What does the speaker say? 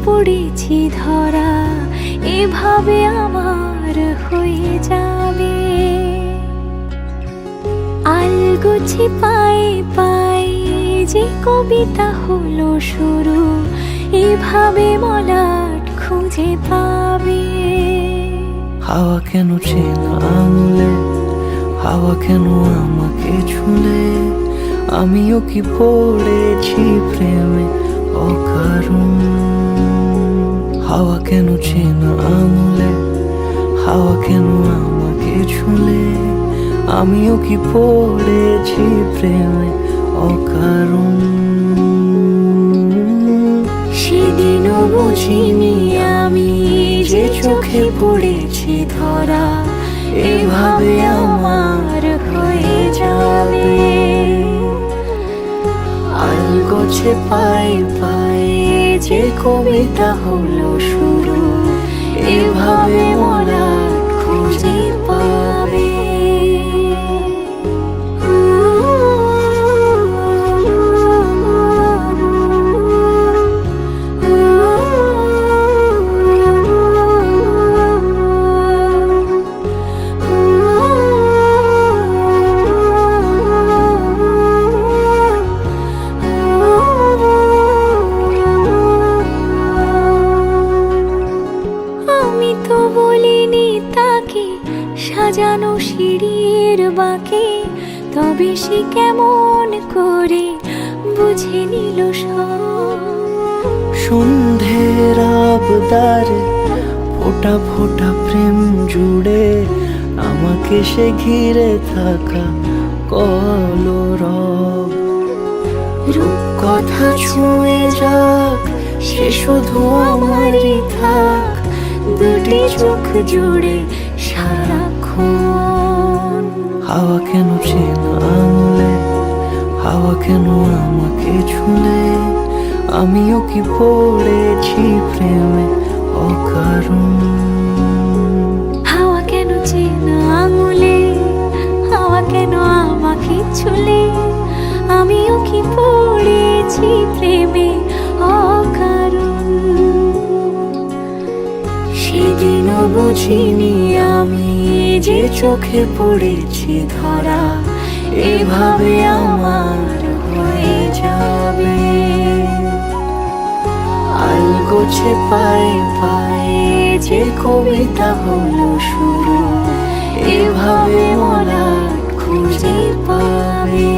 পড়েছি ধরা, এভাবে আমার হয়ে যাবে। আলগোছে পায়ে পায়ে যে কবিতা হলো শুরু, এভাবে মলাট খুঁজে পাবে। হাওয়া কেন চেনা আঙুলে, হাওয়া কেন আমাকে ছুলে, আমিও কি পড়েছি প্রেমে অকারণ। হাওয়া কেন চেনা আঙুলে, হাওয়া কেন আমাকে ছুলে, আমিও কি পড়েছি প্রেমে অকারণ। সেদিনও বুঝিনি আমি যে চোখে পড়েছি ধরা, এভাবে আমার হয়ে যাবে। আলগোছে পায়ে পায়ে যে কবিতা হলো শুরু, এভাবে মলাট খুঁজে পাবে। আমি তো বলিনি তাকে সাজানো সিঁড়ির বাঁকে, তবে সে কেমন করে বুঝে নিল সব। সন্ধ্যের আবদারে ফোটা ফোটা প্রেম জুড়ে, আমাকে সে ঘিরে থাকা কলরব। রূপকথা ছুঁয়ে যাক, সে শুধু আমারই থাক, দুটি চোখ জুড়ে সারাক্ষণ। হাওয়া কেন চেনা আঙুলে, হাওয়া কেন আমাকে ছুলে, আমিও কি পড়েছি প্রেমে অকারণ। হাওয়া কেন চেনা আঙুলে, হাওয়া কেন আমাকে ছুলে, আমিও কি পড়েছি প্রেমে অকারণ। সেদিনও বুঝিনি আমি যে চোখে পড়েছি ধরা, এভাবে আমার হয়ে যাবে। আলগোছে পায়ে পায়ে যে কবিতা হলো শুরু, এভাবে মলাট খুঁজে পাবে।